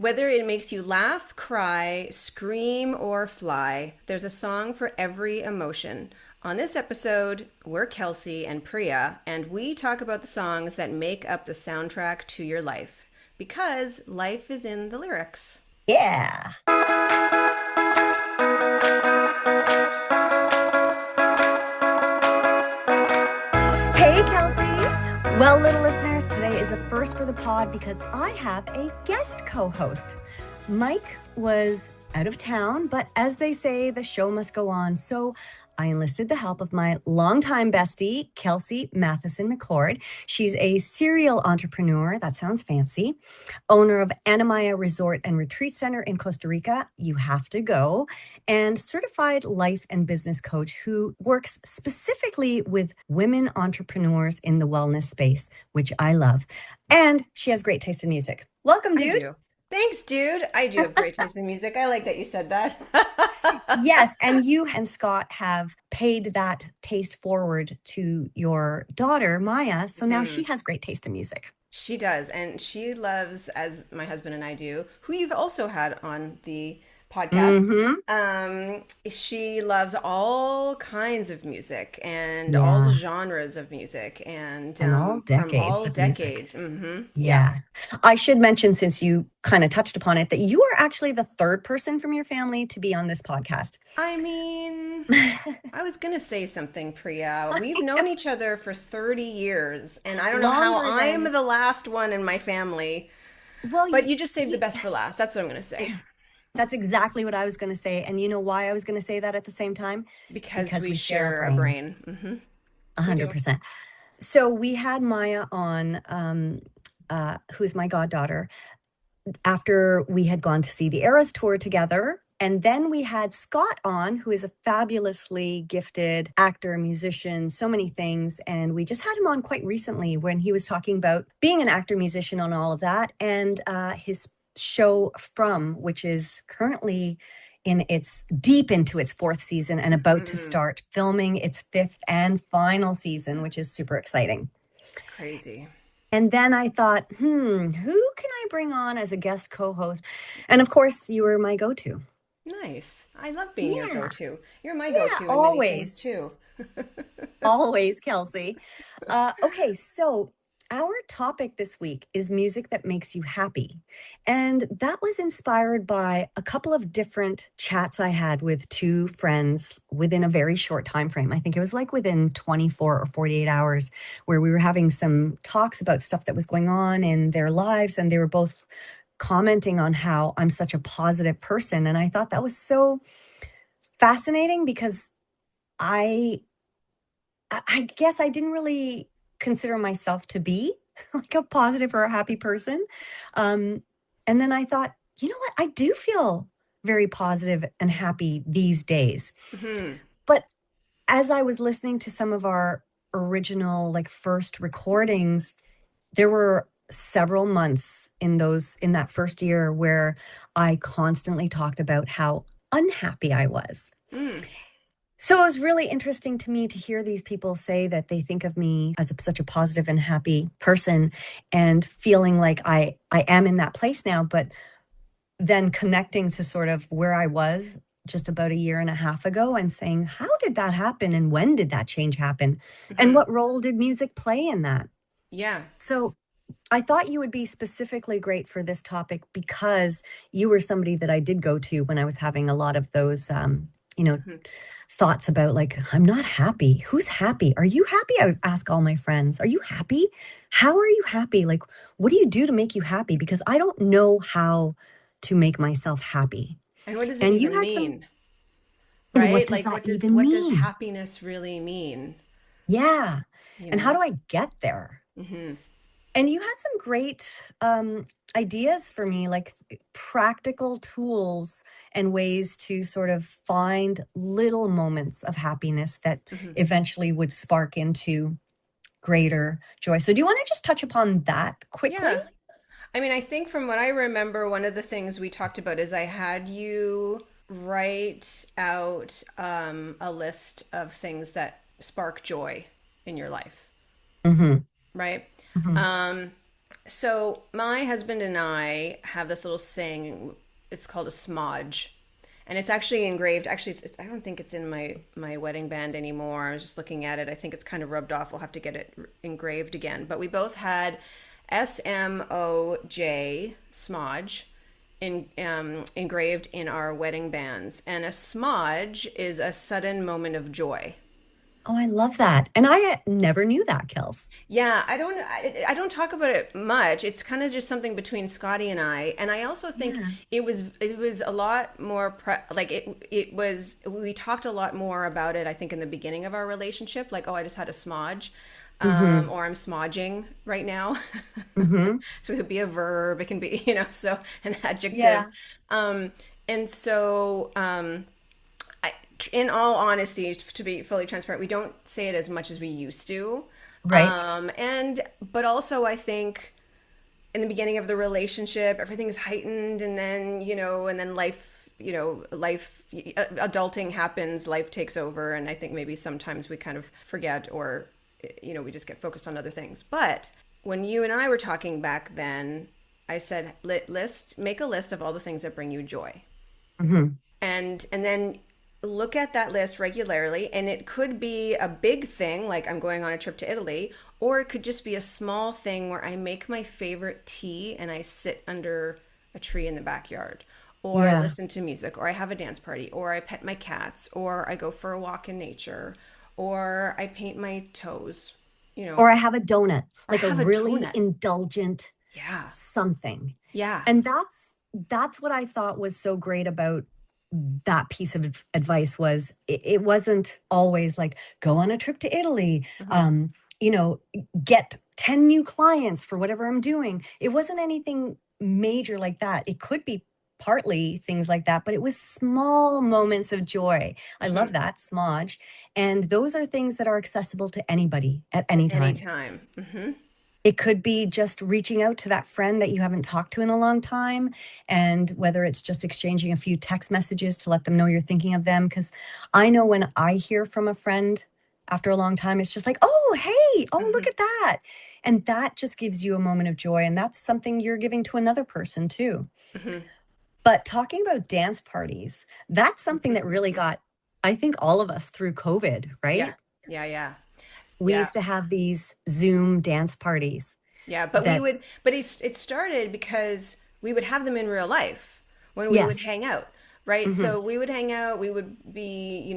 Whether it makes you laugh, cry, scream, or fly, there's a song for every emotion. On this episode, we're Kelsey and Priya, and we talk about the songs that make up the soundtrack to your life. Because life is in the lyrics. Yeah. Hey, Kelsey. Well, little listeners, today is a first for the pod because I have a guest co host. Mike was out of town, but as they say, the show must go on. So I enlisted the help of my longtime bestie, Kelsey Matheson McCord. She's a serial entrepreneur. That sounds fancy. Owner of Anamaya Resort and Retreat Center in Costa Rica. You have to go. And certified life and business coach who works specifically with women entrepreneurs in the wellness space, which I love. And she has great taste in music. Welcome, I dude. do. Thanks, dude. I do have great taste in music. I like that you said that. Yes, and you and Scott have paid that taste forward to your daughter, Maya. So now she Mhm. has great taste in music. She does. And she loves, as my husband and I do, who you've also had on the podcast. Mm-hmm. She loves all kinds of music and all Yeah. genres of music and And all from decades all of music. decades. Yeah. Yeah. I should mention, since you kind of touched upon it, that you are actually the third person from your family to be on this podcast. I mean, I was gonna say something, Priya. I We've known know. each other for 30 years, and I don't know how Longer I'm than, the last one in my family, well, but you just saved the best for last. That's what I'm gonna say. that's exactly what I was going to say. And you know why I was going to say that at the same time? Because Because we we share a share a brain. brain. We do. 100%. So we had Maya on, who's my goddaughter, after we had gone to see the Eras tour together. And then we had Scott on, who is a fabulously gifted actor, musician, so many things. And we just had him on quite recently when he was talking about being an actor, musician, and all of that. And his show From, which is currently in its deep into its fourth season and about to Mhm. start filming its fifth and final season, which is super exciting. It's crazy. And then I thought, who can I bring on as a guest co host? And of course, you were my go to. Nice. I love being your Yeah, go-to. You're my yeah, go-to in many things always, too. always, Kelsey. Okay, so our topic this week is music that makes you happy. And that was inspired by a couple of different chats I had with two friends within a very short time frame. I think it was like within 24 or 48 hours, where we were having some talks about stuff that was going on in their lives. And they were both commenting on how I'm such a positive person. And I thought that was so fascinating because I I guess I didn't really consider myself to be like a positive or a happy person. Um, and then I thought, you know what? I do feel very positive and happy these days. Hmm. But as I was listening to some of our original, like first recordings, there were several months in that first year where I constantly talked about how unhappy I was. Mm. So it was really interesting to me to hear these people say that they think of me as such a positive and happy person, and feeling like I am in that place now, but then connecting to sort of where I was just about a year and a half ago and saying, how did that happen? And when did that change happen? And Hmm. what role did music play in that? Yeah. So I thought you would be specifically great for this topic because you were somebody that I did go to when I was having a lot of those, Hmm. thoughts about, like, I'm not happy. Who's happy? Are you happy? I would ask all my friends, are you happy? How are you happy? Like, what do you do to make you happy? Because I don't know how to make myself happy. And what does it And you even had some, mean? and what Right? does Like that even what does mean? happiness really mean? Yeah. You And how know? do I get there? Hmm. And you had some great ideas for me, like practical tools and ways to sort of find little moments of happiness that Hmm. eventually would spark into greater joy. So, do you want to just touch upon that quickly? Yeah. I mean, I think from what I remember, one of the things we talked about is I had you write out a list of things that spark joy in your life, Hmm. right? Hmm. Um, So my husband and I have this little saying. It's called a smodge, and it's actually engraved. Actually, I don't think it's in my wedding band anymore. I was just looking at it. I think it's kind of rubbed off. We'll have to get it engraved again. But we both had SMOJ smodge engraved in our wedding bands, and a smodge is a sudden moment of joy. Oh, I love that. And I never knew that, Kels. Yeah, I don't talk about it much. It's kind of just something between Scotty and I. And I also think Yeah. it was a lot more like it was we talked a lot more about it I think in the beginning of our relationship, like, oh, I just had a smodge. Mm-hmm. Or I'm smodging right now. Mm-hmm. So it could be a verb, it can be, so an adjective. Yeah. Um, and so I, in all honesty, to be fully transparent, we don't say it as much as we used to. Right. But also I think in the beginning of the relationship, everything's heightened, and then, and then life, adulting happens, life takes over, and I think maybe sometimes we kind of forget, or, we just get focused on other things. But when you and I were talking back then, I said, make a list of all the things that bring you joy, Mm-hmm. and then look at that list regularly, and it could be a big thing like I'm going on a trip to Italy, or it could just be a small thing where I make my favorite tea and I sit under a tree in the backyard, or I Yeah. listen to music, or I have a dance party, or I pet my cats, or I go for a walk in nature, or I paint my toes, Or I have a donut, or like a have a really donut. indulgent Yeah. something. Yeah. And that's what I thought was so great about that piece of advice was it wasn't always like go on a trip to Italy, Hmm. um, you know, get 10 new clients for whatever I'm doing. It wasn't anything major like that. It could be partly things like that, but it was small moments of joy. I love Hmm. that, smudge. And those are things that are accessible to anybody at At any any time. time. Hmm. It could be just reaching out to that friend that you haven't talked to in a long time. And whether it's just exchanging a few text messages to let them know you're thinking of them. Because I know when I hear from a friend after a long time, it's just like, oh, hey, oh, look Hmm. at that. And that just gives you a moment of joy. And that's something you're giving to another person too. Hmm. But talking about dance parties, that's something that really got, I think, all of us through COVID, Yeah. right? Yeah. Yeah. We Yeah. used to have these Zoom dance parties Yeah, but that, it started because we would have them in real life when we would yes. hang out, right? Mhm. So we would hang out, we would be,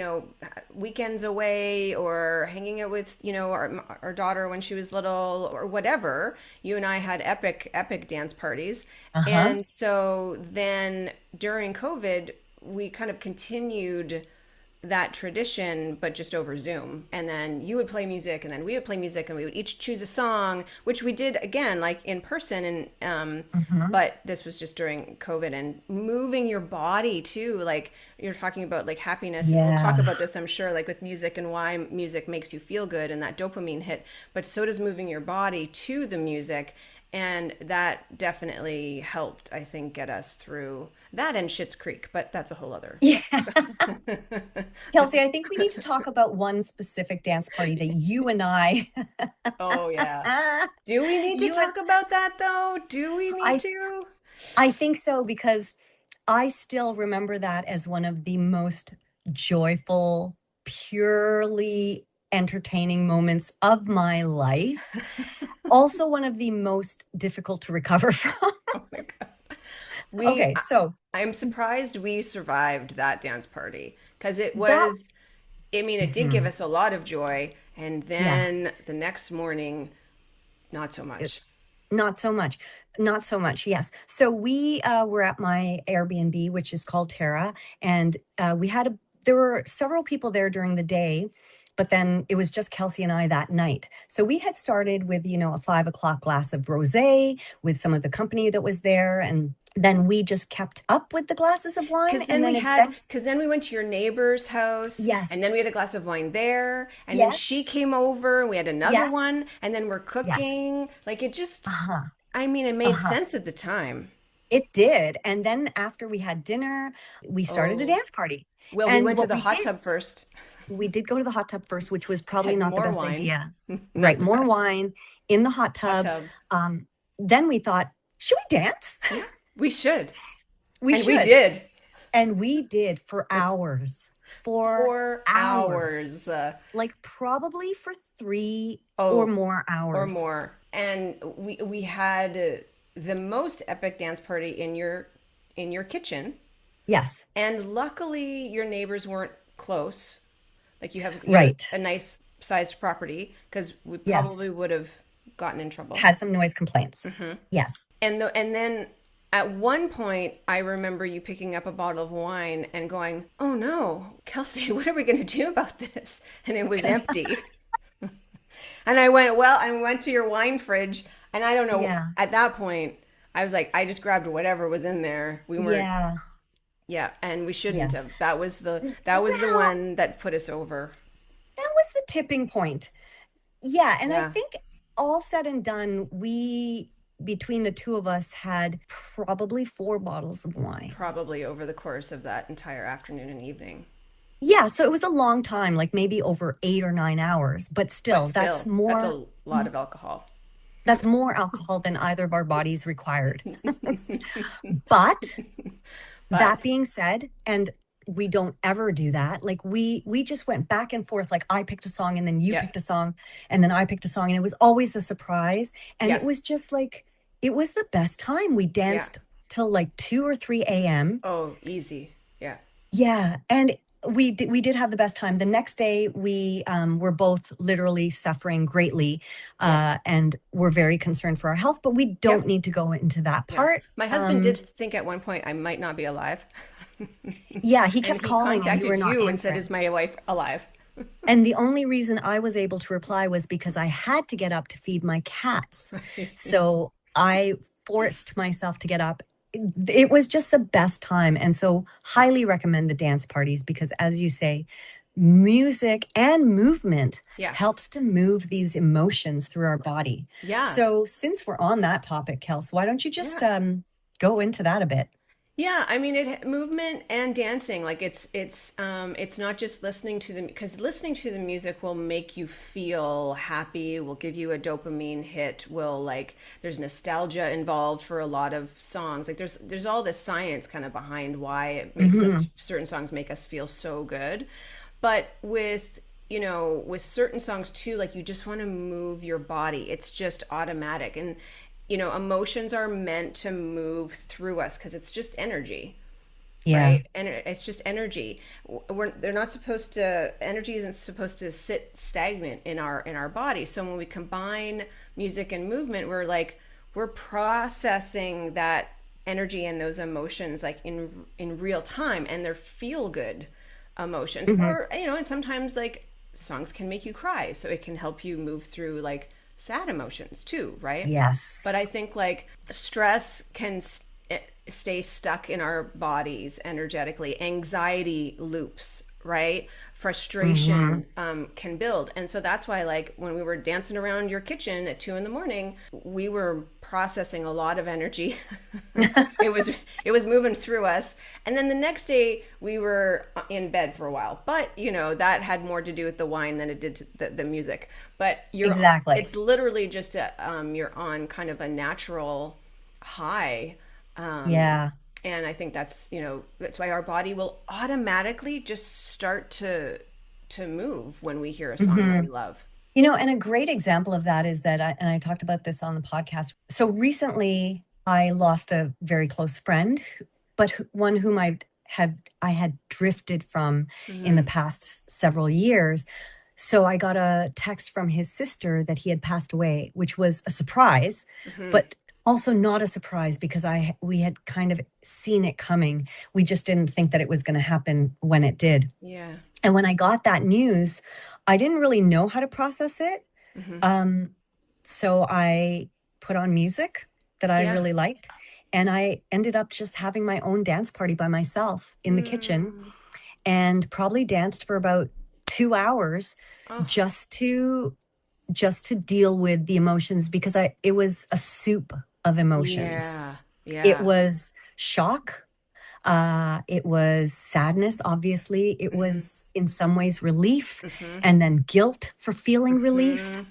weekends away, or hanging out with, our daughter when she was little, or whatever. You and I had epic dance parties. Uh-huh. And so then during COVID, we kind of continued that tradition, but just over Zoom. And then you would play music, and then we would play music, and we would each choose a song, which we did again, like in person. And Mhm. but this was just during COVID, and moving your body too. Like you're talking about, like happiness, and we'll talk Yeah. about this, I'm sure, like with music and why music makes you feel good and that dopamine hit. But so does moving your body to the music. And that definitely helped, I think, get us through that and Schitt's Creek. But that's a whole other. Yeah. Kelsey, I think we need to talk about one specific dance party that you and I Oh yeah. Do we need to you and talk about that though? Do we need I to? I think so because I still remember that as one of the most joyful, purely entertaining moments of my life. Also one of the most difficult to recover from. Oh my God. We, Okay, so I'm surprised we survived that dance party, because that I mean, it did give Mhm. us a lot of joy. And Yeah. then the next morning, not so much. Not so much. Not so much. Yes. So we were at my Airbnb, which is called Terra, and there were several people there during the day, but then it was just Kelsey and I that night. So we had started with, a 5 o'clock glass of rosé with some of the company that was there, and then we just kept up with the glasses of wine, Because and then then because then we went to your neighbor's house, and then we had yes, a glass of wine there, and then she yes, came over, and we had another yes, one, and then we're yes. cooking. Like it just, Uh-huh. I mean, it made Uh-huh. sense at the time. It did. And then after we had dinner, we started a Oh, dance party. well, we And went to what the we hot did, tub first, we did go to the hot tub first, which was probably had not the more best wine, idea. not Right, the more best. wine in the hot Hot tub. tub. then we thought, should we dance? Yeah, we should. We And we should. did. And we did for hours. For 4 hours. hours. Like probably for 3 or Oh, more or hours. more. And we had the most epic dance party in your kitchen. Yes. And luckily your neighbors weren't close. Like you have Right. a nice sized property because we Yes. probably would have gotten in trouble. Had some noise complaints. Yes. And then at one point I remember you picking up a bottle of wine and going, "Oh no, Kelsey, what are we going to do about this?" And it was empty. And I went to your wine fridge, and I don't know, Yeah. at that point, I was like, I just grabbed whatever was in there. We weren't, Yeah. yeah, and we shouldn't Yes. have. That was the Well, one that put us over. that was the tipping point. Yeah. And I Yeah, think all said and done, between the two of us, had probably 4 bottles of wine. probably over the course of that entire afternoon and evening. Yeah. So it was a long time, like maybe over 8 or 9 hours, but But still, still, that's a lot of alcohol. that's more alcohol than either of our bodies required. But that But being said, and we don't ever do that. Like we just went back and forth. Like I picked a song and then you yeah, picked a song and then I picked a song and it was always a surprise. And yeah, it was just like it was the best time. We yeah. danced till like 2 or 3 a.m. Oh, easy. Yeah, Yeah, and we did have the best time. The next day, we were both literally suffering greatly, yeah, and we're very concerned for our health. But we yeah, don't need to go into that yeah. part. My husband did think at one point I might not be alive. Yeah, he And kept he calling and you were contacted not you and said, answering. "Is my wife alive?" And the only reason I was able to reply was because I had to get up to feed my cats. So I forced myself to get up. It was just the best time. And so, highly recommend the dance parties because, as you say, music and movement Yeah, helps to move these emotions through our body. yeah, So, since we're on that topic, Kels, why don't you just yeah. go into that a bit? Yeah, I mean it movement and dancing like it's not just listening to the because listening to the music will make you feel happy, will give you a dopamine hit, will like there's nostalgia involved for a lot of songs. Like there's all this science kind of behind why it makes Hmm. us certain songs make us feel so good. But with with certain songs too, like you just want to move your body. It's just automatic. And emotions are meant to move through us because it's just energy, Yeah. right? And it's just energy. They're not supposed to, energy isn't supposed to sit stagnant in our body. So when we combine music and movement, we're processing that energy and those emotions like in real time, and they're feel good emotions. Hmm. Or and sometimes like songs can make you cry, so it can help you move through like sad emotions too, right? But Yes. I think like stress can stay stuck in our bodies energetically. Anxiety loops, right? Hmm. Frustration can build. And so that's why, like, when we were dancing around your kitchen at 2 in the morning, we were processing a lot of energy. it was it was moving through us. And then the next day we were in bed for a while. But that had more to do with the wine than it did to the music. But Exactly. it's literally just you're on kind of a natural high. Yeah. And I think that's why our body will automatically just start to move when we hear a song that Hmm. we love. And a great example of that is that, and I talked about this on the podcast. So recently, I lost a very close friend, but one whom I had drifted from in the Hmm. past several years. So I got a text from his sister that he had passed away, which was a surprise, Hmm. but also not a surprise because we had kind of seen it coming. We just didn't think that it was going to happen when it did. Yeah. And when I got that news, I didn't really know how to process it. Hmm. Um, so I put on music that I Yeah. really liked, and I ended up just having my own dance party by myself in the kitchen Mm. and probably danced for about 2 hours Oh, just to just to deal with the emotions because it was a soup of emotions. yeah. It Yeah. was shock, it was sadness, obviously. It Hmm. was, in some ways, relief, Hmm. and then guilt for feeling relief. Hmm.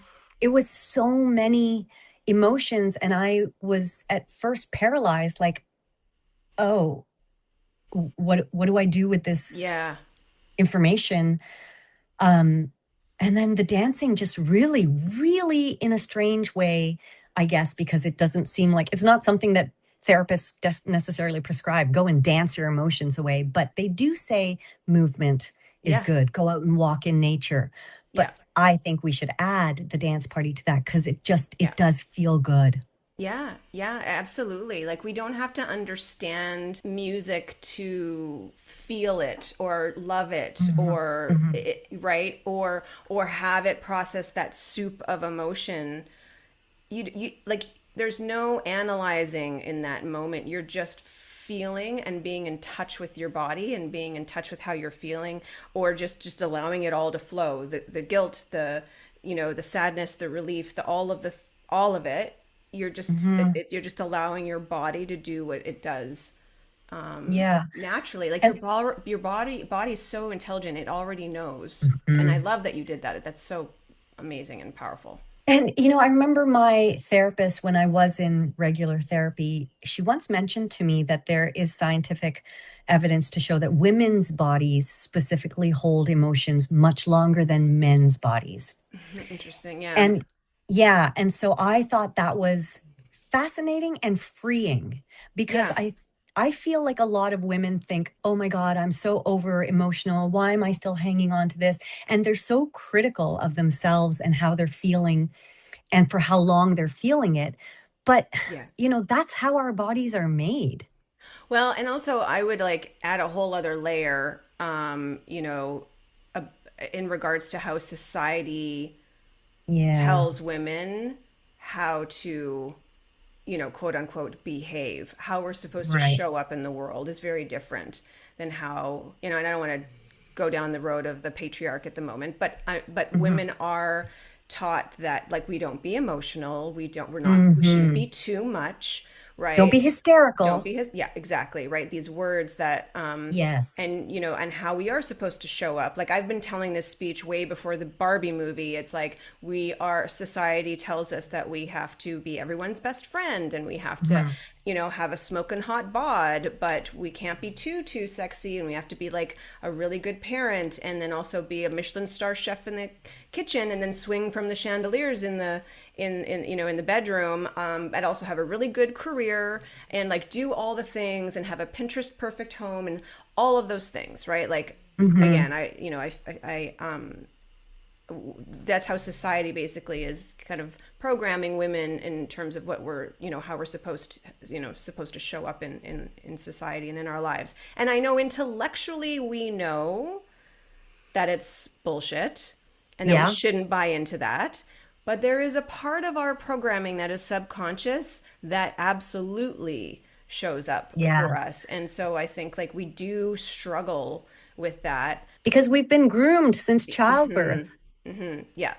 It was so many. emotions. And I was at first paralyzed, like, oh, what do I do with this Yeah. information? Um, and then the dancing just really, really in a strange way, I guess, because it doesn't seem like it's not something that therapists just necessarily prescribe. Go and dance your emotions away. But they do say movement is Yeah. good. Go out and walk in nature. Yeah. But I think we should add the dance party to that because Yeah. it does feel good. Yeah, yeah, absolutely. Like we don't have to understand music to feel it or love it Hmm. or Hmm. right or have it process that soup of emotion. You like there's no analyzing in that moment. You're just feeling and being in touch with your body and being in touch with how you're feeling or just allowing it all to flow. The guilt, the the sadness, the relief, the all of it. Hmm. You're just allowing your body to do what it does Yeah. naturally. Like And your body's so intelligent, it already knows. And I mhm. love that you did that. That's so amazing and powerful. And, I remember my therapist when I was in regular therapy, she once mentioned to me that there is scientific evidence to show that women's bodies specifically hold emotions much longer than men's bodies. Interesting. Yeah. And yeah, and so I thought that was fascinating and freeing because Yeah. I feel like a lot of women think, "Oh my God, I'm so over emotional. Why am I still hanging on to this?" And they're so critical of themselves and how they're feeling and for how long they're feeling it. But, Yeah. that's how our bodies are made. Well, and also I would like add a whole other layer, uh, in regards to how society Yeah, tells women how to, quote unquote, behave. How we're supposed to right. show up in the world is very different than how, and I don't want to go down the road of the patriarch at the moment, but Hmm. women are taught that like we don't be emotional, we shouldn't be Hmm. too much, Don't be right? Don't hysterical. be his, yeah, exactly, right, these words that Yes. and and how we are supposed to show up. Like I've been telling this speech way before the Barbie movie. It's like society tells us that we have to be everyone's best friend and we have to Hmm. have a smoking hot bod, but we can't be too sexy, and we have to be like a really good parent and then also be a Michelin star chef in the kitchen and then swing from the chandeliers in the in in the bedroom, and also have a really good career and like do all the things and have a Pinterest perfect home and all of those things, right? Like Hmm. again, that's how society basically is kind of programming women in terms of what we're how we're supposed to show up in society and in our lives. And I know intellectually we know that it's bullshit and that we Yeah. shouldn't buy into that, but there is a part of our programming that is subconscious that absolutely shows up Yeah. for us. And so I think like we do struggle with that. Because we've been groomed since Hmm. childbirth. Yeah.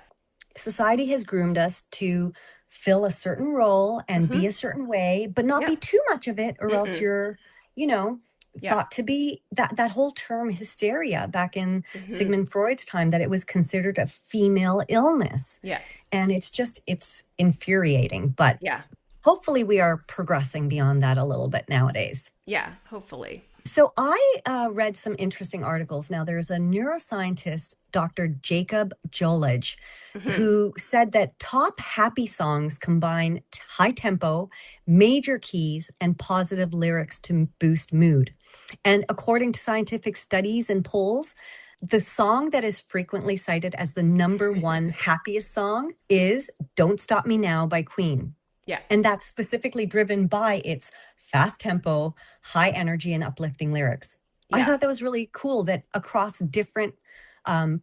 Society has groomed us to fill a certain role and be Hmm. a certain way, but not Yeah. be too much of it, or else Mm-mm. you're, you know, Yeah. thought to be that whole term hysteria back in Hmm. Sigmund Freud's time, that it was considered a female illness. Yeah. And it's infuriating, but Yeah. hopefully we are progressing beyond that a little bit nowadays. Yeah. Hopefully. So I read some interesting articles. Now, there's a neuroscientist, Dr. Jacob Jolich, Hmm. who said that top happy songs combine high tempo, major keys, and positive lyrics to boost mood. And according to scientific studies and polls, the song that is frequently cited as the number one happiest song is Don't Stop Me Now by Queen. Yeah. And that's specifically driven by its fast tempo, high energy, and uplifting lyrics. I Yeah. thought that was really cool that across different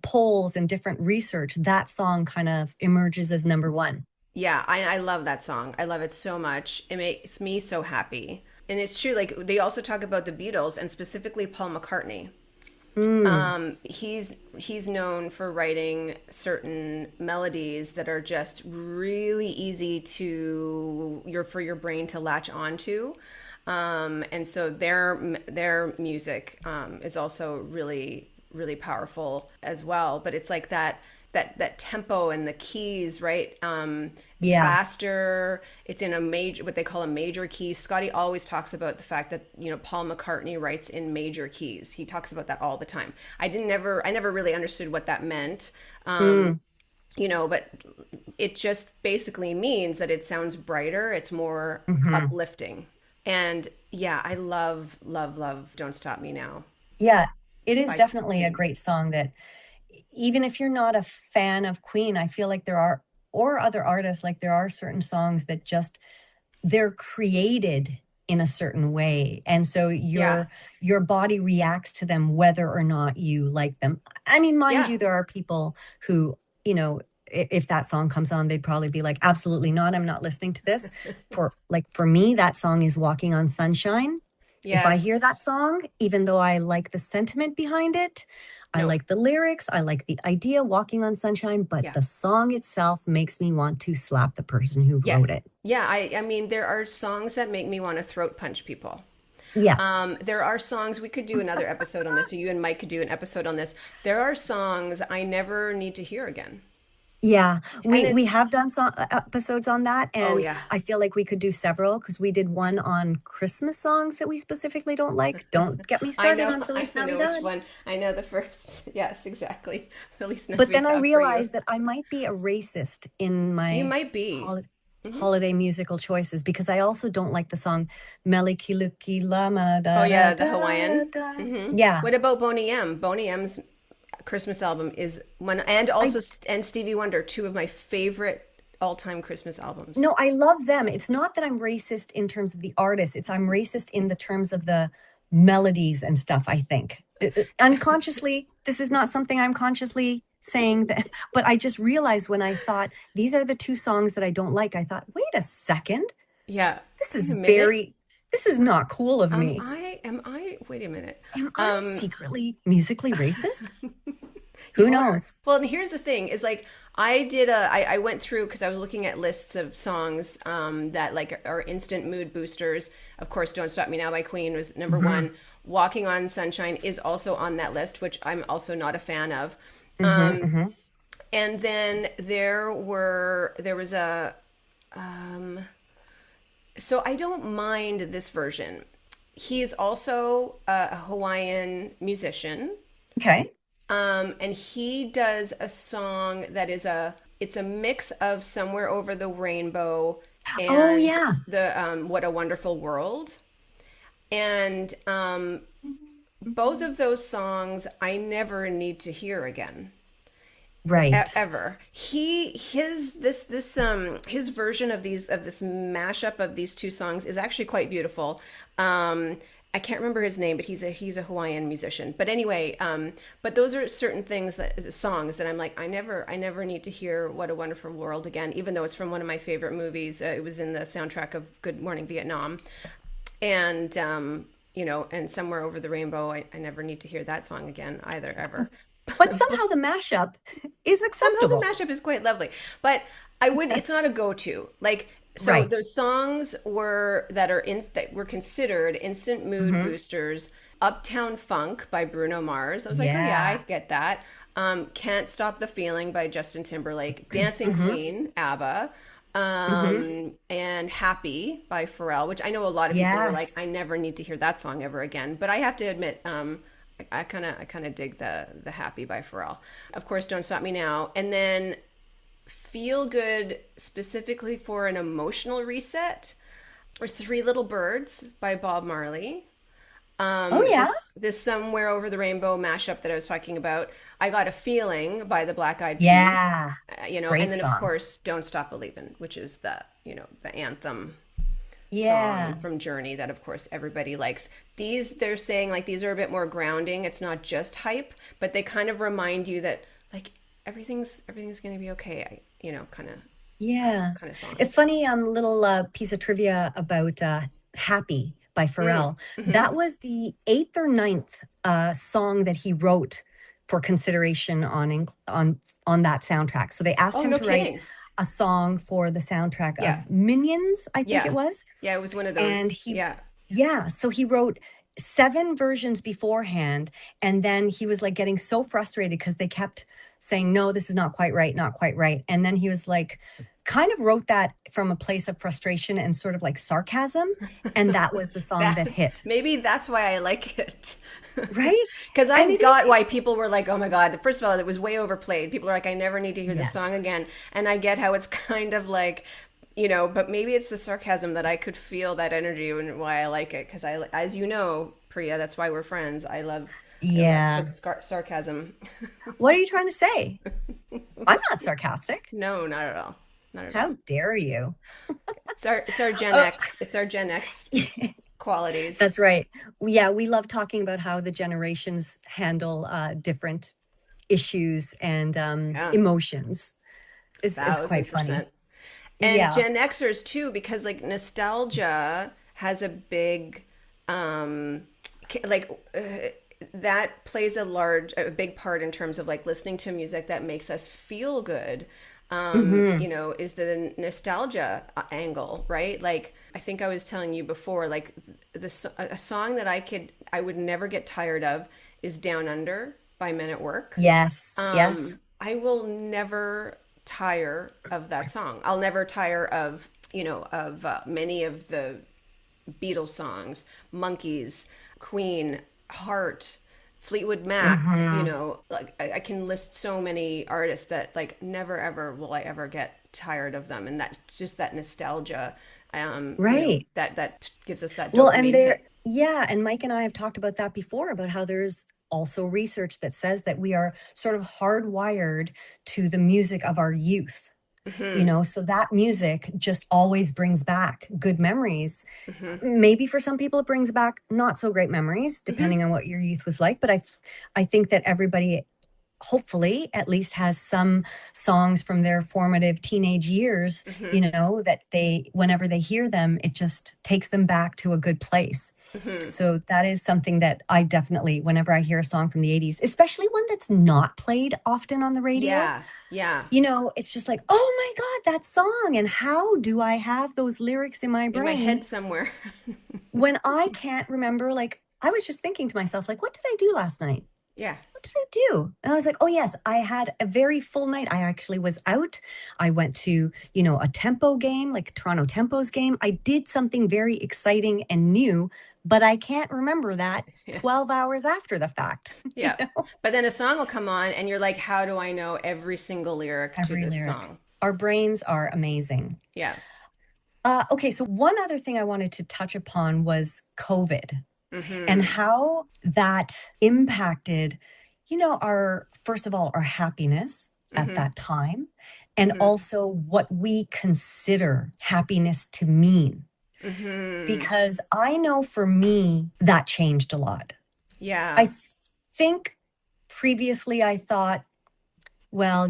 polls and different research, that song kind of emerges as number one. Yeah, I love that song. I love it so much. It makes me so happy. And it's true, like they also talk about the Beatles and specifically Paul McCartney. Mm, He's known for writing certain melodies that are just really easy to for your brain to latch onto. And so their music is also really powerful as well. But it's like that that tempo and the keys, right? It's Yeah. faster. It's in a major, what they call a major key. Scotty always talks about the fact that, Paul McCartney writes in major keys. He talks about that all the time. I never really understood what that meant. Mm, But it just basically means that it sounds brighter, it's more hmm. uplifting. And yeah, I love, love, love Don't Stop Me Now Yeah, it is by definitely a Queen. great song that even if you're not a fan of Queen, I feel like there are, or other artists, like there are certain songs that just they're created in a certain way, and so Yeah. your body reacts to them whether or not you like them. I mean, mind Yeah. you, there are people who, you know, if that song comes on, they'd probably be like, absolutely not, I'm not listening to this. For me, that song is Walking on Sunshine. If I hear that Yes. song, even though I like the sentiment behind it, I No. like the lyrics, I like the idea, Walking on Sunshine, but Yeah. the song itself makes me want to slap the person who Yeah. wrote it. Yeah. I mean, there are songs that make me want to throat punch people. Yeah. There are songs, we could do another episode on this, or you and Mike could do an episode on this. There are songs I never need to hear again. Yeah, And we have done episodes on that, oh and yeah, I feel like we could do several because we did one on Christmas songs that we specifically don't like. Don't get me I started know, on I Feliz know which Navidad. one. I know the first. Yes, exactly. Feliz But then I Navidad for you. realized that I might be a racist in You my might be. holiday Hmm. holiday musical choices because I also don't like the song Melikiluki Lama Oh da da yeah, the da da Hawaiian. da. Hmm. Yeah, What about Boney M? Boney M's Christmas album is one, and I also and Stevie Wonder, two of my favorite all-time Christmas albums. no, I love them. It's not that I'm racist in terms of the artist. It's I'm racist in the terms of the melodies and stuff, I think. Unconsciously, this is not something I'm consciously saying that, but I just realized when I thought these are the two songs that I don't like, I thought, wait a second, Yeah, this wait is a minute. this is not cool of me. Wait a minute. Am I Um, secretly musically racist? Who You are. knows? Well, and here's the thing is like I went through because I was looking at lists of songs that like are instant mood boosters. Of course, Don't Stop Me Now by Queen was number Hmm. one. Walking on Sunshine is also on that list, which I'm also not a fan of. Hmm. Hmm. And then there was a so I don't mind this version. He is also a Hawaiian musician. Okay. And he does a song that is it's a mix of Somewhere Over the Rainbow Oh and yeah. the What a Wonderful World. And both of those songs I never need to hear again. Right. Ever. His version of this mashup of these two songs is actually quite beautiful. I can't remember his name, but he's a Hawaiian musician. But anyway, but those are certain things that songs that I'm like I never need to hear What a Wonderful World again, even though it's from one of my favorite movies. It was in the soundtrack of Good Morning Vietnam, and and Somewhere Over the Rainbow. I never need to hear that song again either ever. But somehow the mashup is Somehow the acceptable. mashup is quite lovely, but I would. It's not a go-to. Like so, Right. those songs that were considered instant mood Hmm. boosters. Uptown Funk by Bruno Mars. I was like, oh yeah, I Yeah. get that. Can't Stop the Feeling by Justin Timberlake. Dancing Hmm. Queen, ABBA. Hmm. And Happy by Pharrell, which I know a lot of people were like, I Yes. never need to hear that song ever again. But I have to admit, I kind of dig the Happy by Pharrell. Of course, Don't Stop Me Now, and then Feel Good specifically for an emotional reset, or Three Little Birds by Bob Marley. Oh yeah. This Somewhere Over the Rainbow mashup that I was talking about. I Got a Feeling by the Black Eyed Peas. Yeah. And Great then of song. course Don't Stop Believin', which is the anthem song Yeah. from Journey that of course everybody likes. They're saying like these are a bit more grounding. It's not just hype, but they kind of remind you that like everything's going to be okay. Yeah. Kind of A songs. funny little piece of trivia about Happy by Mm. Pharrell. Hmm. That was the eighth or ninth song that he wrote for consideration on that soundtrack. So they asked Oh, him no to write kidding. a song for the soundtrack Yeah. of Minions, I think it Yeah. was. Yeah, it was one of those. And he Yeah. Yeah, so he wrote 7 versions beforehand. And then he was like getting so frustrated because they kept saying, no, this is not quite right, not quite right. And then he was like, kind of wrote that from a place of frustration and sort of like sarcasm. And that was the song that That's hit, maybe that's why I like it. right? Because And I it is, got why people were like, oh my God, first of all, it was way overplayed. People are like, I never need to hear this song yes. again. And I get how it's kind of like, but maybe it's the sarcasm that I could feel that energy and why I like it. Because as you know, Priya, that's why we're friends. I love Yeah. good sarcasm. What are you trying to say? I'm not sarcastic. No, not at all. Not at all. How dare you? It's our Gen Oh, X. It's our Gen X qualities. that's right. Yeah, we love talking about how the generations handle different issues and Yeah, emotions. Is quite thousand funny. percent. And Yeah. Gen Xers too, because like nostalgia has a big, um, like that plays a big part in terms of like listening to music that makes us feel good. Hmm. Is the nostalgia angle, right? Like I think I was telling you before, like a song that I would never get tired of is Down Under by Men at Work. Yes. Yes. I will never tire of that song. I'll never tire of, many of the Beatles songs, Monkeys, Queen, Heart, Fleetwood Mac, Hmm. like I can list so many artists that like never ever will I ever get tired of them. And that's just that nostalgia, Right. that gives us that Well, and dopamine there, hit. yeah, and Mike and I have talked about that before about how there's also research that says that we are sort of hardwired to the music of our youth. Hmm. So that music just always brings back good memories. Hmm. Maybe for some people it brings back not so great memories Hmm. depending on what your youth was like, but I think that everybody hopefully at least has some songs from their formative teenage years, Hmm. that they whenever they hear them it just takes them back to a good place. Hmm. So that is something that I definitely, whenever I hear a song from the 80s, especially one that's not played often on the radio, Yeah. Yeah. it's just like, oh my God, that song. And how do I have those lyrics in my In my brain head somewhere. when I can't remember? Like, I was just thinking to myself, like, what did I do last night? Yeah. What did I do? And I was like, oh, yes, I had a very full night. I actually was out. I went to, a tempo game, like Toronto Tempo's game. I did something very exciting and new, but I can't remember that Yeah. 12 hours after the fact, Yeah. But then a song will come on and you're like, how do I know every single lyric to every this lyric. song? Our brains are amazing. Yeah. Okay, so one other thing I wanted to touch upon was COVID and Mm-hmm. how that impacted, our, first of all, our happiness at Mm-hmm. that time, and Mm-hmm. also what we consider happiness to mean. Mm-hmm. Because I know for me, that changed a lot. Yeah. I think previously I thought, well,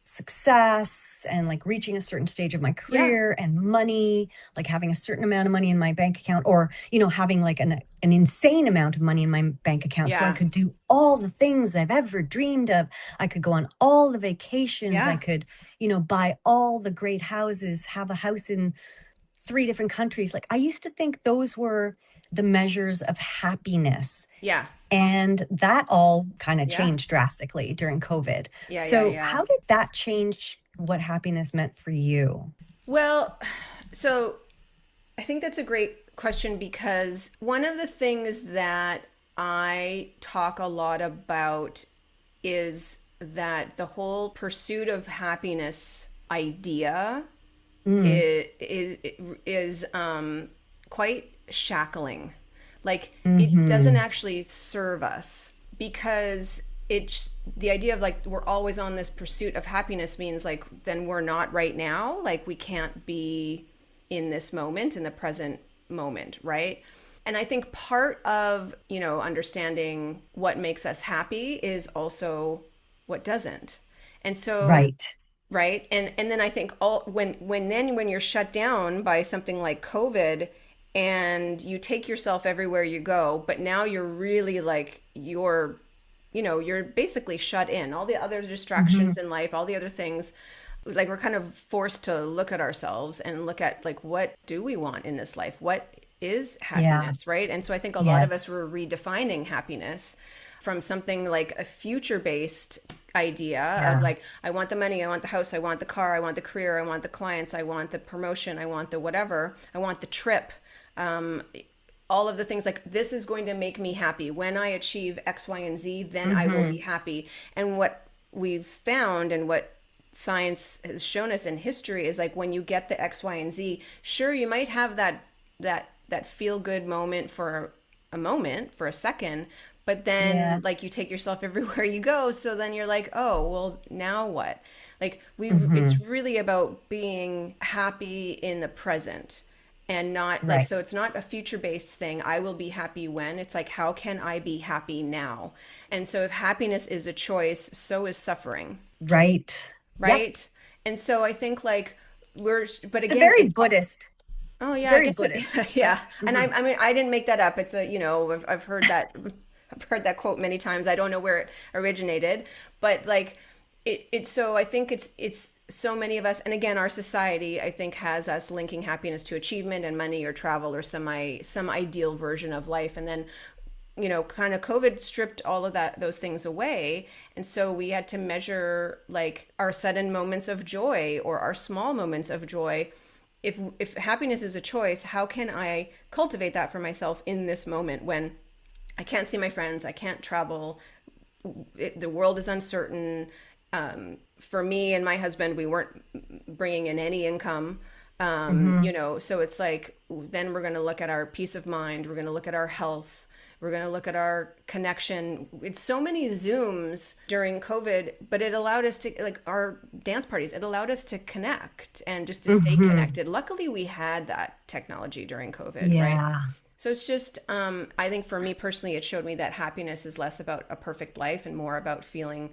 success and like reaching a certain stage of my Yeah. career and money, like having a certain amount of money in my bank account, or, having like an insane amount of money in my bank account so I Yeah. could do all the things I've ever dreamed of. I could go on all the vacations. I Yeah. could, buy all the great houses, have a house in 3 different countries. Like I used to think those were the measures of happiness. Yeah. And that all kind of Yeah. changed drastically during COVID. Yeah. Yeah. So, Yeah. how did that change what happiness meant for you? Well, so I think that's a great question because one of the things that I talk a lot about is that the whole pursuit of happiness idea Mm, is quite shackling. Like it doesn't hmm. actually serve us because it's the idea of like we're always on this pursuit of happiness means like then we're not right now. Like we can't be in this moment, in the present moment, right? And I think part of, understanding what makes us happy is also what doesn't. And so Right. right and then I think all when you're shut down by something like COVID and you take yourself everywhere you go, but now you're really like you're basically shut in, all the other Hmm. distractions in life, all the other things, like we're kind of forced to look at ourselves and look at like what do we want in this life, what is Yeah. happiness, right? And so I think a lot of us Yes. were redefining happiness from something like a future based idea of Yeah. like, I want the money, I want the house, I want the car, I want the career, I want the clients, I want the promotion, I want the whatever, I want the trip. Um, all of the things like this is going to make me happy. When I achieve X, Y, and Z, then I will be Hmm. happy. And what we've found and what science has shown us in history is like when you get the X, Y, and Z, sure, you might have that feel good moment for a moment, for a second, but then Yeah. like you take yourself everywhere you go. So then you're like, oh, well, now what? Like it's Hmm. really about being happy in the present and not like, Right. so it's not a future based thing. I will be happy when. It's like, how can I be happy now? And so if happiness is a choice, so is suffering, Right. Yep. right? And so I think like but It's a again, very it's, Buddhist, oh yeah, I very guess it, Buddhist, yeah. right? And Hmm. I mean, I didn't make that up. It's a, I've heard that, I've heard that quote many times. I don't know where it originated, but like so I think it's so many of us, and again, our society, I think, has us linking happiness to achievement and money or travel or some ideal version of life. And then, kind of COVID stripped all of those things away. And so we had to measure like our sudden moments of joy or our small moments of joy. If happiness is a choice, how can I cultivate that for myself in this moment when I can't see my friends, I can't travel, the world is uncertain. For me and my husband, we weren't bringing in any income. Hmm. So it's like, then we're going to look at our peace of mind. We're going to look at our health. We're going to look at our connection. It's so many Zooms during COVID, but it allowed us to, like our dance parties, it allowed us to connect and just to stay Hmm. connected. Luckily, we had that technology during COVID, right? Yeah. So it's just, I think for me personally, it showed me that happiness is less about a perfect life and more about feeling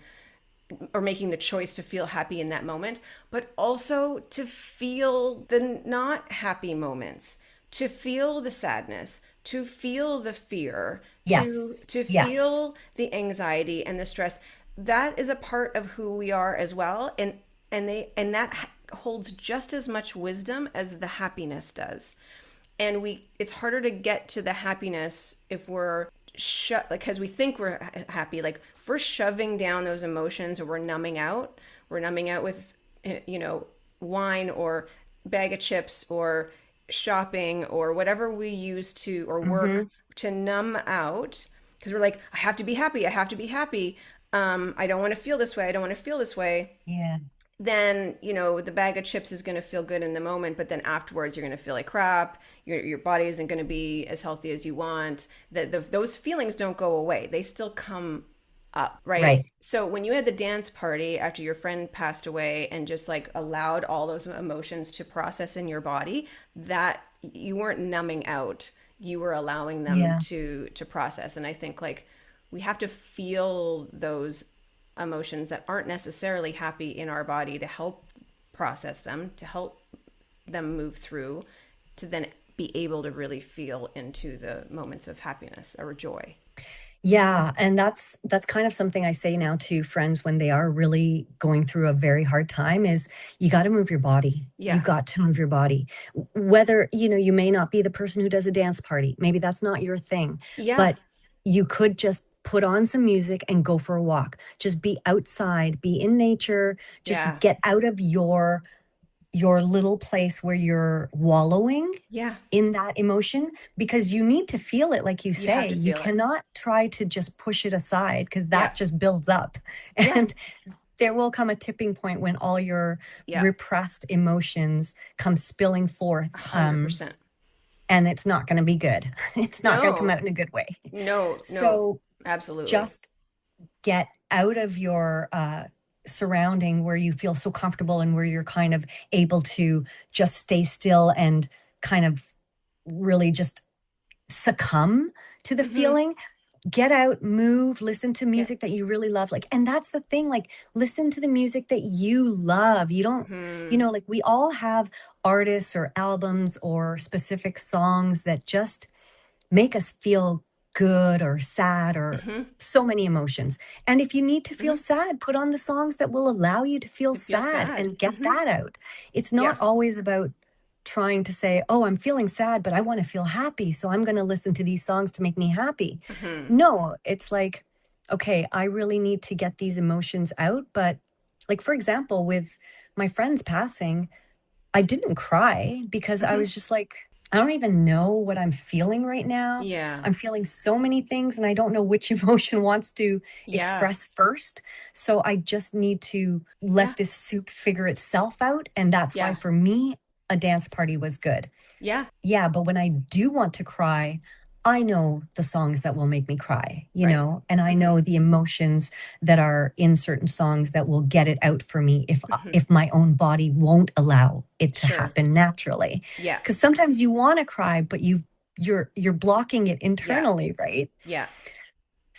or making the choice to feel happy in that moment, but also to feel the not happy moments, to feel the sadness, to feel the fear, to Yes. to Yes. feel the anxiety and the stress. That is a part of who we are as well, and that holds just as much wisdom as the happiness does. And it's harder to get to the happiness if we're shut, like, because we think we're happy, like if we're shoving down those emotions or we're numbing out with you know wine or bag of chips or shopping or whatever we use to, or work Hmm. to numb out, because we're like, I have to be happy, I have to be happy. I don't want to feel this way, I don't want to feel this way. Yeah. Then the bag of chips is going to feel good in the moment, but then afterwards you're going to feel like crap. Your body isn't going to be as healthy as you want. Those feelings don't go away, they still come up, right? Right. So when you had the dance party after your friend passed away and just like allowed all those emotions to process in your body, that you weren't numbing out, you were allowing them Yeah. to process. And I think like we have to feel those emotions that aren't necessarily happy in our body to help process them, to help them move through, to then be able to really feel into the moments of happiness or joy. Yeah, and that's kind of something I say now to friends when they are really going through a very hard time is you got to move your body. You Yeah. got to move your body. Whether, you may not be the person who does a dance party. Maybe that's not your thing, Yeah. but you could just put on some music and go for a walk. Just be outside, be in nature, just Yeah. get out of your little place where you're wallowing Yeah. in that emotion because you need to feel it like you You have say. to You feel it. cannot try to just push it aside because Yeah. that just builds up. Yeah. And there will come a tipping point when all your Yeah. repressed emotions come spilling forth, 100%. and it's not going to be good. It's not going to come No. out in a good way. No. No. So Absolutely. just get out of your surrounding where you feel so comfortable and where you're kind of able to just stay still and kind of really just succumb to the Mhm. feeling. Get out, move, listen to Yeah. music that you really love. Like, and that's the thing, like, listen to the music that you love. You don't, Mhm. like, we all have artists or albums or specific songs that just make us feel good or sad or Mhm. so many emotions. And if you need to feel Mhm. sad, put on the songs that will allow you to feel It feels sad sad. and get Mhm. that out. It's not Yeah. always about trying to say, oh, I'm feeling sad, but I want to feel happy. So I'm going to listen to these songs to make me happy. Hmm. No, it's like, okay, I really need to get these emotions out. But like, for example, with my friend's passing, I didn't cry because I Hmm. was just like, I don't even know what I'm feeling right now. Yeah. I'm feeling so many things and I don't know which emotion wants to Yeah. express first. So I just need to Yeah. let this soup figure itself out. And that's why Yeah. for me, a dance party was good. Yeah. Yeah, but when I do want to cry, I know the songs that will make me cry, Right. and I Hmm. know the emotions that are in certain songs that will get it out for me if Hmm. if my own body won't allow it to Sure. happen naturally. Yeah. Because sometimes you want to cry, but you're blocking it Yeah. internally, right? Yeah.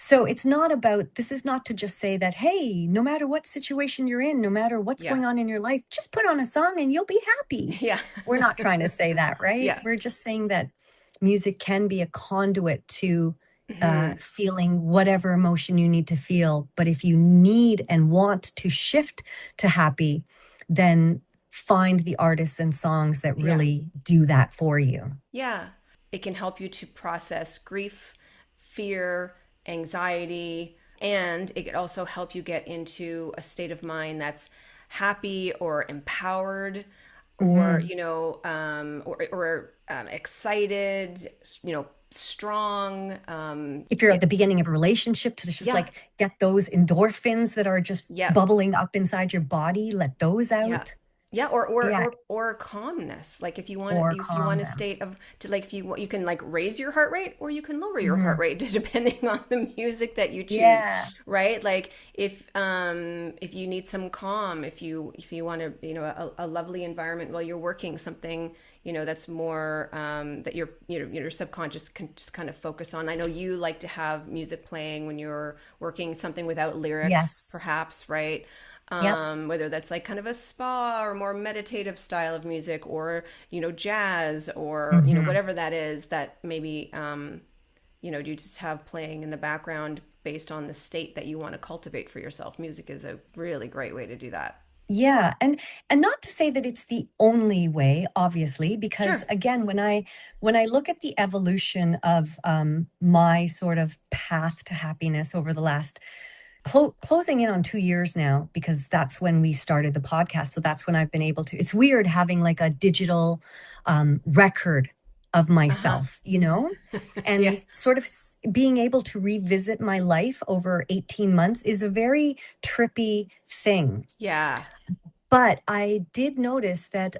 So it's not about, this is not to just say that, hey, no matter what situation you're in, no matter what's Yeah. going on in your life, just put on a song and you'll be happy. Yeah. We're not trying to say that, right? Yeah. We're just saying that music can be a conduit to Hmm. feeling whatever emotion you need to feel. But if you need and want to shift to happy, then find the artists and songs that Yeah. really do that for you. Yeah. It can help you to process grief, fear, anxiety, and it could also help you get into a state of mind that's happy or empowered or, Mhm. excited, strong. If you're at the beginning of a relationship, to just Yeah. like get those endorphins that are just Yeah. bubbling up inside your body, let those Yeah. out. Yeah, or Yeah, calmness. Like or if you want calm a them. state of to like if you you can like raise your heart rate or you can lower your heart Hmm. rate depending on the music that you choose, Yeah. right? Like if you need some calm, if you want a lovely environment while you're working something, that's more that your subconscious can just kind of focus on. I know you like to have music playing when you're working something without lyrics, Yes. perhaps, right? Yep. Whether that's like kind of a spa or more meditative style of music or, jazz or, Hmm. whatever that is that maybe, you just have playing in the background based on the state that you want to cultivate for yourself. Music is a really great way to do that. Yeah, and not to say that it's the only way, obviously, because Sure. again, when I look at the evolution of my sort of path to happiness over the last closing in on 2 years now, because that's when we started the podcast. So that's when I've been able to. It's weird having like a digital record of Uh-huh. myself, Yeah. and sort of being able to revisit my life over 18 months is a very trippy thing. Yeah. But I did notice that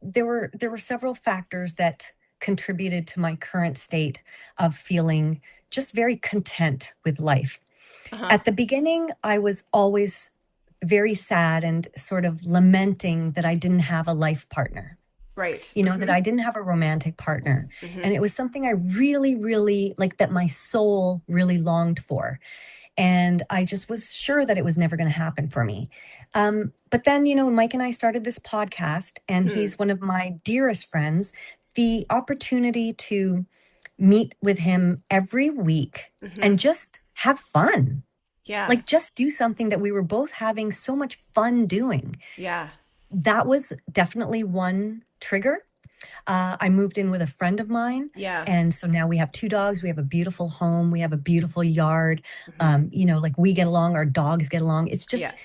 there were several factors that contributed to my current state of feeling just very content with life. Uh-huh. At the beginning, I was always very sad and sort of lamenting that I didn't have a life partner, Right. that Mm-hmm. I didn't have a romantic partner. Mm-hmm. And it was something I really, really like, that my soul really longed for. And I just was sure that it was never going to happen for me. But then, Mike and I started this podcast, and Hmm. he's one of my dearest friends. The opportunity to meet with him every week Mm-hmm. and just have fun, Yeah. like just do something that we were both having so much fun doing. Yeah. That was definitely one trigger. I moved in with a friend of mine. Yeah. And so now we have two dogs. We have a beautiful home. We have a beautiful yard. Mm-hmm. Like we get along, our dogs get along. It's Yeah. just,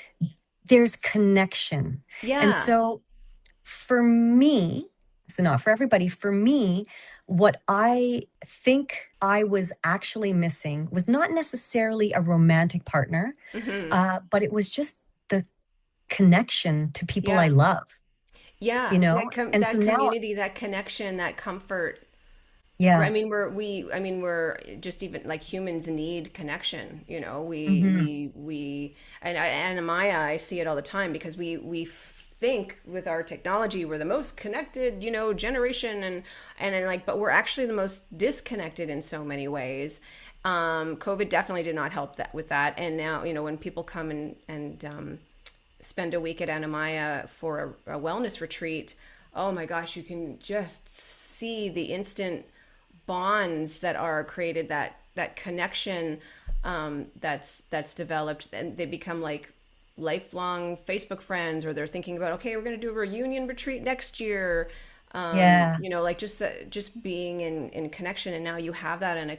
there's connection. And Yeah. so for me, so not for everybody, for me, what I think I was actually missing was not necessarily a romantic partner, Mm-hmm. but it was just the connection to people I Yeah. love, Yeah, And so that now, community, that connection, that comfort. I yeah. mean, we're just even like humans need connection. Hmm. And in my eye, I see it all the time because we think with our technology we're the most connected, generation, and like, but we're actually the most disconnected in so many ways. COVID definitely did not help that with that. And now, when people come and spend a week at Anamaya for a wellness retreat, oh my gosh, you can just see the instant bonds that are created, that connection that's developed, and they become like lifelong Facebook friends, or they're thinking about, okay, we're going to do a reunion retreat next year. Yeah. Like just being in connection, and now you have that in a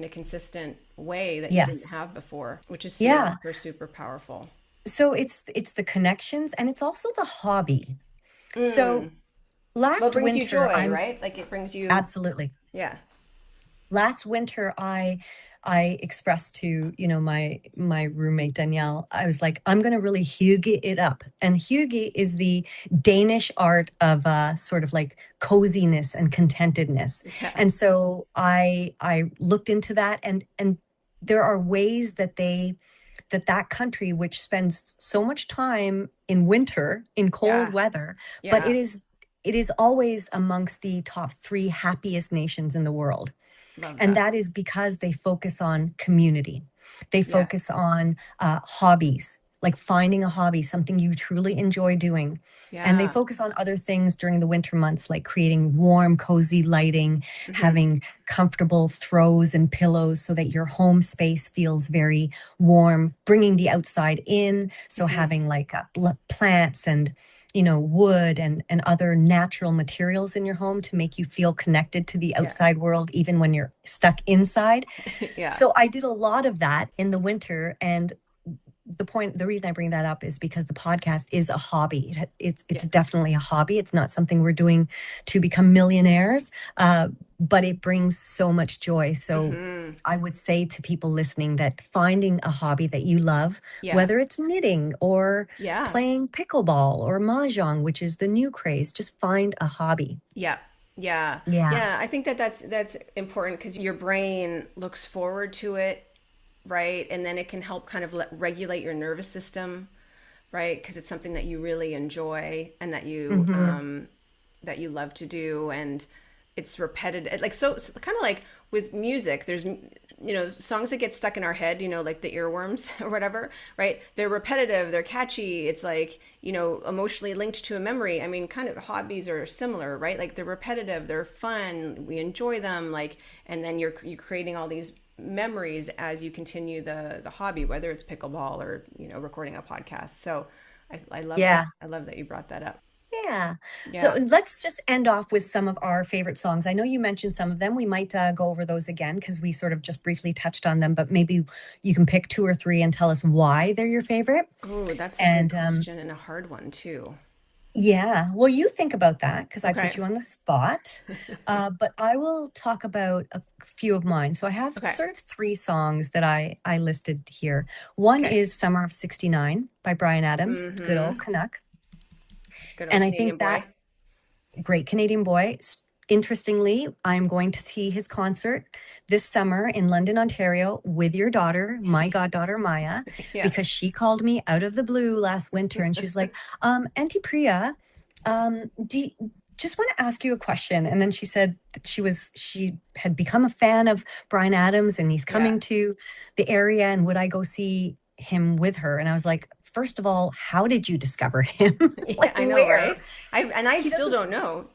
consistent way that you didn't Yes. have before, which is Yeah. super, super powerful. So it's the connections and it's also the hobby. So Mm. Well, it last brings you winter, joy, I'm right? Like it brings you, absolutely. yeah, Last winter, I expressed to, my roommate Danielle, I was like, I'm going to really hygge it up. And hygge is the Danish art of sort of like coziness and contentedness. yeah, And so I looked into that, and there are ways that country, which spends so much time in winter in cold yeah, weather, but yeah. it is always amongst the top 3 happiest nations in the world. Love And that. that is because they focus on community. They Yeah, focus on hobbies, like finding a hobby, something you truly enjoy doing. And they yeah. focus on other things during the winter months, like creating warm, cozy lighting, Hmm. having comfortable throws and pillows so that your home space feels very warm, bringing the outside in. So Hmm. having like plants and wood and other natural materials in your home to make you feel connected to the Yeah, outside world, even when you're stuck inside. yeah, So I did a lot of that in the winter. And the reason I bring that up is because the podcast is a hobby. It's yeah. definitely a hobby. It's not something we're doing to become millionaires, but it brings so much joy. So Hmm. I would say to people listening that finding a hobby that you love, Yeah, whether it's knitting or yeah, playing pickleball or mahjong, which is the new craze, just find a hobby. yeah, yeah, Yeah. yeah. I think that that's important because your brain looks forward to it, right? And then it can help kind of regulate your nervous system, right? Because it's something that you really enjoy and Hmm. that you love to do, and it's repetitive. Like so kind of like with music, there's songs that get stuck in our head, like the earworms or whatever, right? They're repetitive, they're catchy. It's like emotionally linked to a memory. I mean, kind of hobbies are similar, right? Like they're repetitive, they're fun, we enjoy them, like, and then you're creating all these memories as you continue the hobby, whether it's pickleball or recording a podcast. So I love that. Yeah. I love that you brought that up. Yeah. So Yeah. let's just end off with some of our favorite songs. I know you mentioned some of them. We might go over those again because we sort of just briefly touched on them, but maybe you can pick 2 or 3 and tell us why they're your favorite. Oh, that's a good And question and a hard one too. yeah, well, you think about that because I put Okay. you on the spot. But I will talk about a few of mine. So I have Okay. sort of 3 songs that I listed here. One Okay. is Summer of '69 by Brian Adams, good old Mm-hmm. Canuck. Good And old I Canadian think that boy. great Canadian boy. Interestingly, I'm going to see his concert this summer in London, Ontario, with your daughter, my goddaughter Maya, Yeah. because she called me out of the blue last winter and she was like, Auntie Priya, do you just want to ask you a question? And then she said that she had become a fan of Brian Adams and he's Yeah. coming to the area and would I go see him with her? And I was like, first of all, how did you discover him? Yeah, Like I know, where? right? I He still doesn't, don't know.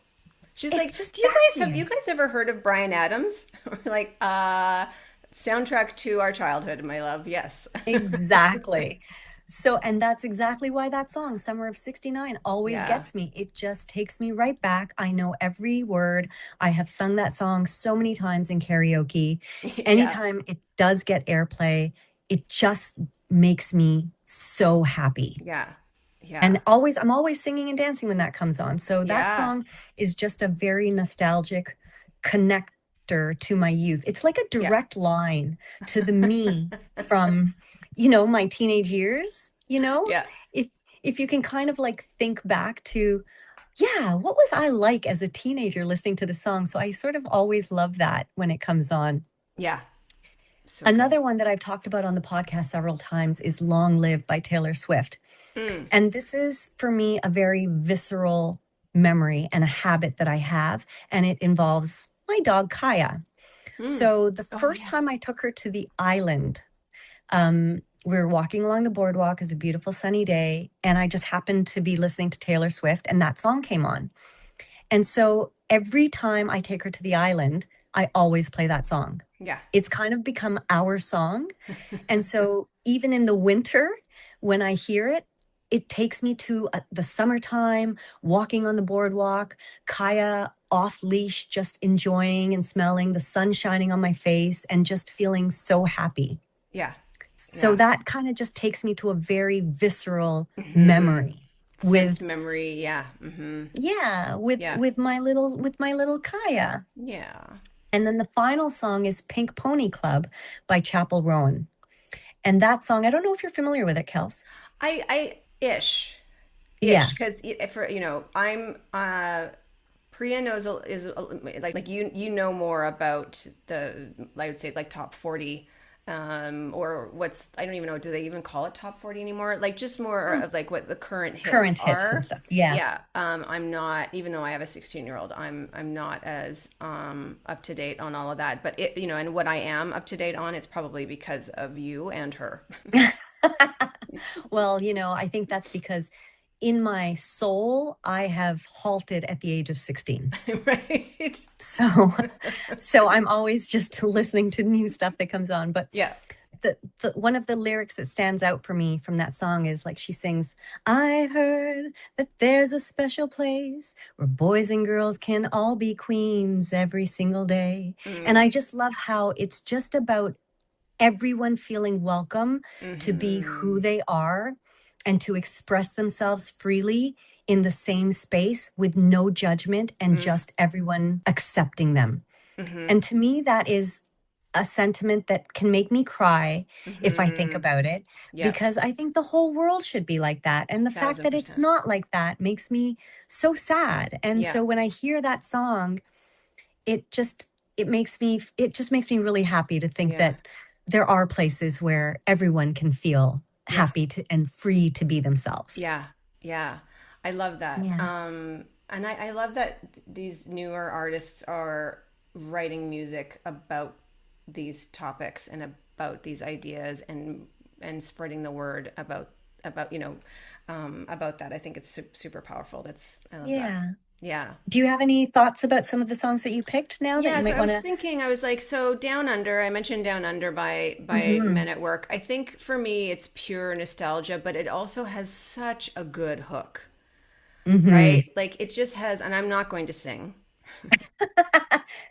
She's it's like, just "Do you guys have you fascinating. guys ever heard of Brian Adams?" We're like, soundtrack to our childhood, my love. Yes. Exactly. So, and that's exactly why that song, Summer of '69, always Yeah. gets me. It just takes me right back. I know every word. I have sung that song so many times in karaoke. Yeah. Anytime it does get airplay, it just makes me so happy. Yeah. And Yeah. I'm always singing and dancing when that comes on. So that Yeah. song is just a very nostalgic connector to my youth. It's like a Yeah. direct line to the me from, my teenage years, Yeah. if if you can kind of like think back to, yeah, what was I like as a teenager listening to the song? So I sort of always love that when it comes on. Yeah. So good. Another one that I've talked about on the podcast several times is Long Live by Taylor Swift. Mm. And this is for me a very visceral memory and a habit that I have. And it involves my dog, Kaya. Mm. So the Oh first yeah. time I took her to the island, we were walking along the boardwalk. It was a beautiful sunny day. And I just happened to be listening to Taylor Swift, and that song came on. And so every time I take her to the island, I always play that song. Yeah. It's kind of become our song. And so even in the winter, when I hear it, it takes me to the summertime, walking on the boardwalk, Kaya off leash, just enjoying and smelling the sun shining on my face and just feeling so happy. Yeah. So Yeah. that kind of just takes me to a very visceral Hmm. memory Sense with, memory. Yeah. yeah, with Yeah. with my little Kaya. Yeah. And then the final song is Pink Pony Club by Chapel Roan. And that song, I don't know if you're familiar with it, Kels. I ish Yeah. because for I'm Priya knows like you know more about the, I would say, like top 40, or what's, I don't even know, do they even call it top 40 anymore, like just more Mm. of like what the current hits Current hits and are. stuff. Yeah. Yeah. I'm not, even though I have a 16-year-old, I'm not as up to date on all of that, but and what I am up to date on, it's probably because of you and her. Well, I think that's because in my soul, I have halted at the age of 16. Right. So, so I'm always just listening to new stuff that comes on. But Yeah. the one of the lyrics that stands out for me from that song is like she sings, "I've heard that there's a special place where boys and girls can all be queens every single day." And Mm. I just love how it's just about everyone feeling welcome to be who Hmm. they are and to express themselves freely in the same space with no judgment and Mm. just everyone accepting them. Hmm. And to me, that is a sentiment that can make me cry if I think Hmm. about it, Yep. because I think the whole world should be like that. And the fact Thousand that it's percent. not like that makes me so sad. And Yeah. so when I hear that song, it just it just makes me really happy to think Yeah. that there are places where everyone can feel Yeah. happy to and free to be themselves. Yeah. Yeah. I love that. Yeah. And I love that these newer artists are writing music about these topics and about these ideas, and spreading the word about about that. I think it's super powerful. I love that. Yeah. Yeah. Do you have any thoughts about some of the songs that you picked now that Yeah, you so might I want was to? thinking, I was like, so Down Under, I mentioned Down Under by Men Hmm. at Work. I think for me it's pure nostalgia, but it also has such a good hook, Hmm. right? Like it just has, and I'm not going to sing.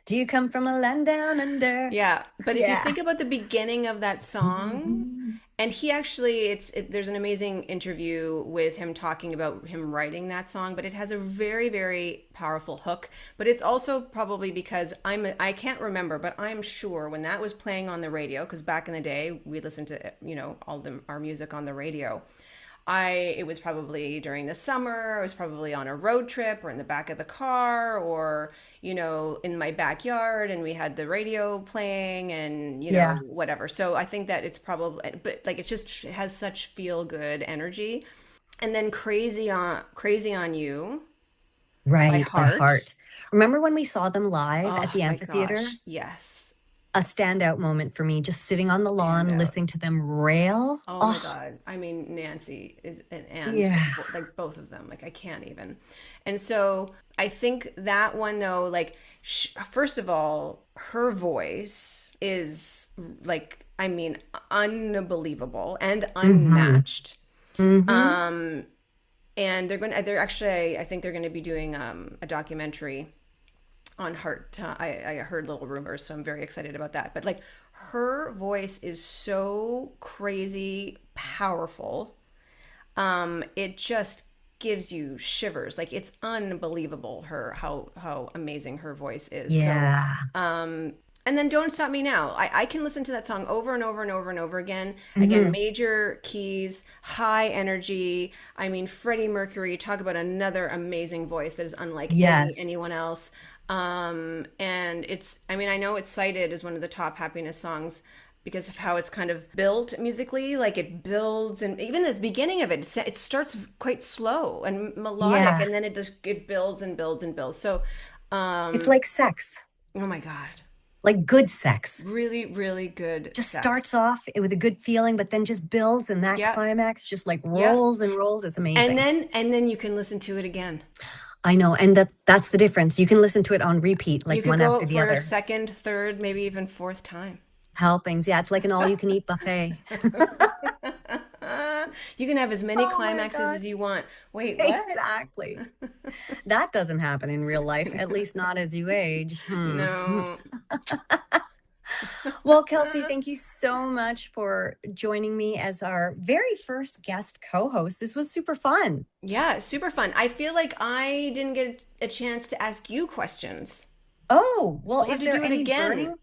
Do you come from a land down under? Yeah, but if you Yeah. think about the beginning of that song, Mhm. and he actually, there's an amazing interview with him talking about him writing that song, but it has a very, very powerful hook. But it's also probably because I can't remember, but I'm sure when that was playing on the radio, because back in the day we listened to all our music on the radio. It was probably during the summer. I was probably on a road trip or in the back of the car, or in my backyard, and we had the radio playing, and Yeah. whatever. So I think that it's probably, but like it just has such feel good energy. And then Crazy on You by Right, by Heart. heart. Remember when we saw them live at Oh the my amphitheater? gosh, yes. A standout moment for me, just sitting on the Stand lawn, out. listening to them rail. Oh my Oh, God. I mean, Nancy is and yeah. like both of them. Like I can't even. And so I think that one though, like first of all, her voice is like, I mean, unbelievable and Mm-hmm. unmatched. Mm-hmm. Um, and they're actually, I think they're going to be doing a documentary on Heart. I heard little rumors, so I'm very excited about that. But like her voice is so crazy powerful. It just gives you shivers. Like it's unbelievable how amazing her voice is. So Yeah. and then Don't Stop Me Now. I can listen to that song over and over and over and over again. Again, Mm-hmm. major keys, high energy. I mean, Freddie Mercury, talk about another amazing voice that is unlike anyone Yes. else. And I mean, I know it's cited as one of the top happiness songs because of how it's kind of built musically. Like it builds, and even the beginning of it starts quite slow and melodic, Yeah. and then it builds and builds and builds. So, It's um, like sex, oh my God. like good sex. Really, really good Just sex. starts off with a good feeling, but then just builds, and that Yep. climax just like Yep. rolls and rolls. It's And amazing. then you can listen to it again. I know. And that's the difference. You can listen to it on repeat, You like could one go after the for a other. second, third, maybe even fourth time. Helpings. Yeah. It's like an all you can eat buffet. You can have as many Oh my climaxes God. as you want. Wait, what? Exactly. That doesn't happen in real life, at least not as you age. No. Well, Kelsey, thank you so much for joining me as our very first guest co-host. This was super fun. Yeah, super fun. I feel like I didn't get a chance to ask you questions. Oh, well, We'll have to do it again.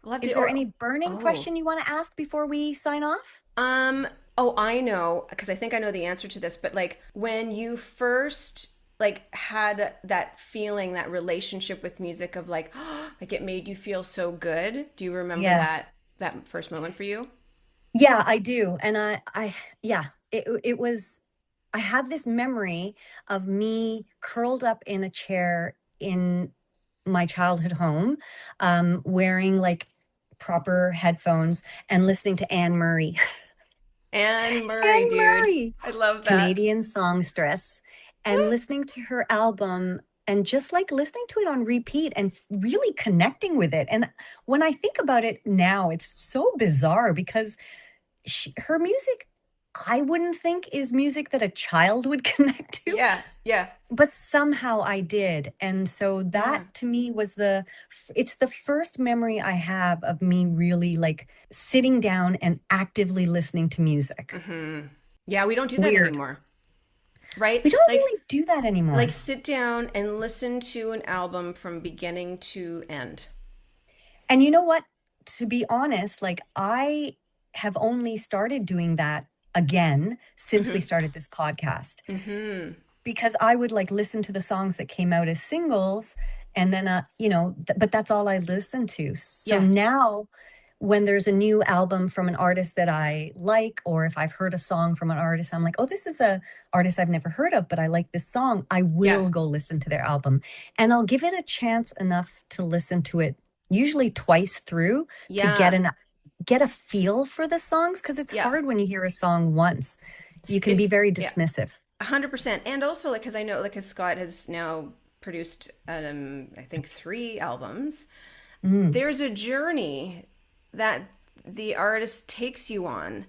We'll have to, is there any burning oh, question you want to ask before we sign off? um, oh, I know, because I think I know the answer to this, but like when you first like had that feeling, that relationship with music of like, like it made you feel so good. Do you remember Yeah. that first moment for you? Yeah, I do. And yeah, it was, I have this memory of me curled up in a chair in my childhood home, wearing like proper headphones and listening to Anne Murray. Anne Murray, Anne dude. Murray, I love that. Canadian songstress, and listening to her album and just like listening to it on repeat and really connecting with it. And when I think about it now, it's so bizarre because her music, I wouldn't think is music that a child would connect to, Yeah, yeah, but somehow I did. And so yeah. that to me was it's the first memory I have of me really like sitting down and actively listening to music. Yeah, we don't do that Weird. anymore, right? We don't really do that Like anymore. sit down and listen to an album from beginning to end. And you know what? To be honest, like I have only started doing that again since we Hmm. started this podcast, Hmm. because I would like listen to the songs that came out as singles and then but that's all I listened to. So Yeah, now when there's a new album from an artist that I like, or if I've heard a song from an artist, I'm like, oh, this is a artist I've never heard of, but I like this song. I yeah, will go listen to their album and I'll give it a chance enough to listen to it, usually twice through, to yeah, get a feel for the songs, because it's yeah. hard when you hear a song once. You can be It's very yeah, dismissive. 100%. And also like because I know like because Scott has now produced I think 3 albums. Mm. There's a journey that the artist takes you on.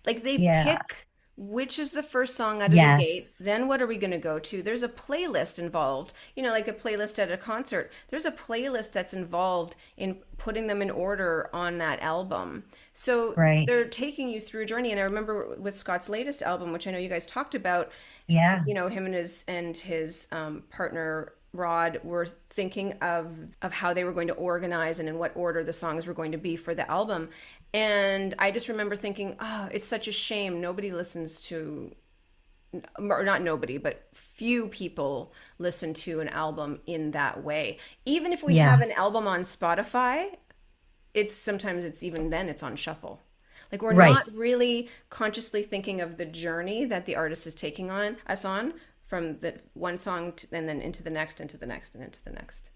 Like they Yeah. pick which is the first song out of the gate, Yes. then what are we going to go to? There's a playlist involved, like a playlist at a concert. There's a playlist that's involved in putting them in order on that album. So Right. they're taking you through a journey. And I remember with Scott's latest album, which I know you guys talked about, Yeah. him and his partner Rod were thinking of how they were going to organize and in what order the songs were going to be for the album. And I just remember thinking, oh, it's such a shame nobody listens to, or not nobody, but few people listen to an album in that way. Even if we have Yeah. an album on Spotify, it's sometimes it's even then it's on shuffle. Like we're Right. not really consciously thinking of the journey that the artist is taking on us on from the one song and then into the next, into the next, and into the next.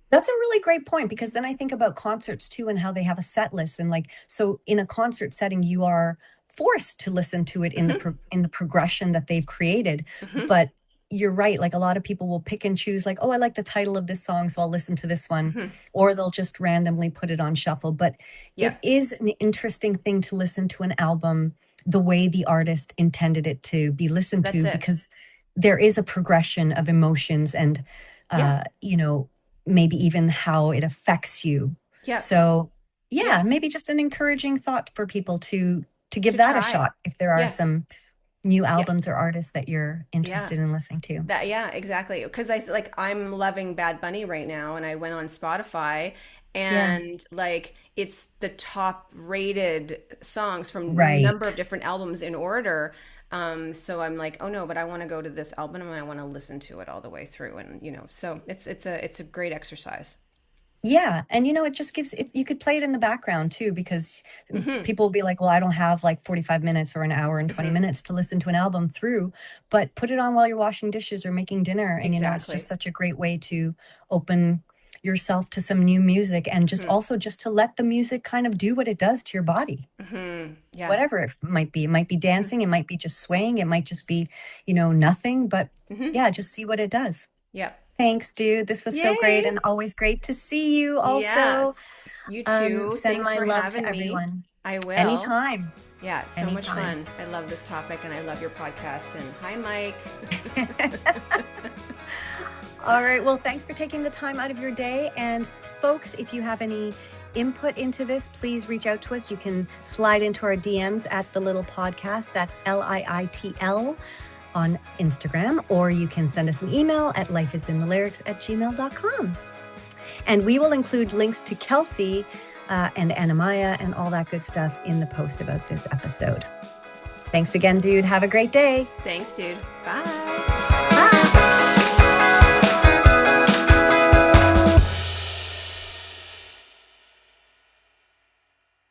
That's a really great point, because then I think about concerts too and how they have a set list, and like, so in a concert setting you are forced to listen to it in Hmm. in the progression that they've created. Hmm. But you're right, like a lot of people will pick and choose, like, oh, I like the title of this song, so I'll listen to this one, Hmm. or they'll just randomly put it on shuffle. But Yeah, it is an interesting thing to listen to an album the way the artist intended it to be listened that's to, it. because there is a progression of emotions and Yeah, uh you know maybe even how it affects you. yeah, So yeah. yeah, maybe just an encouraging thought for people to give To that a try. shot if there are Yeah, some new yeah, albums or artists that you're yeah. interested in listening to. That yeah, exactly. Because I'm loving Bad Bunny right now, and I went on Spotify, Yeah. and like it's the top rated songs from a number of Right. different albums in order. So I'm like, oh no, but I want to go to this album and I want to listen to it all the way through, and so it's a great exercise. Yeah, and it just gives it, you could play it in the background too, because Hmm. people will be like, well, I don't have like 45 minutes or an hour and 20 Hmm. minutes to listen to an album through, but put it on while you're washing dishes or making dinner. And it's just Exactly. such a great way to open yourself to some new music, and just Hmm. also just to let the music kind of do what it does to your body. Hmm. Yeah. Whatever it might be. It might be Hmm. dancing, it might be just swaying, it might just be, nothing, but Hmm. yeah, just see what it does. Yeah. Thanks, dude. This was so great Yay. and always great to see you also. Yes. You too. Send Thanks my for love to having me. everyone. I will. Anytime. Yeah, it's so much Anytime. fun. I love this topic and I love your podcast. And hi, Mike. All right. Well, thanks for taking the time out of your day. And folks, if you have any input into this, please reach out to us. You can slide into our DMs at The Little Podcast. That's LIITL on Instagram, or you can send us an email at lifeisinthelyrics@gmail.com. And we will include links to Kelsey and Anamaya and all that good stuff in the post about this episode. Thanks again, dude. Have a great day. Thanks, dude. Bye.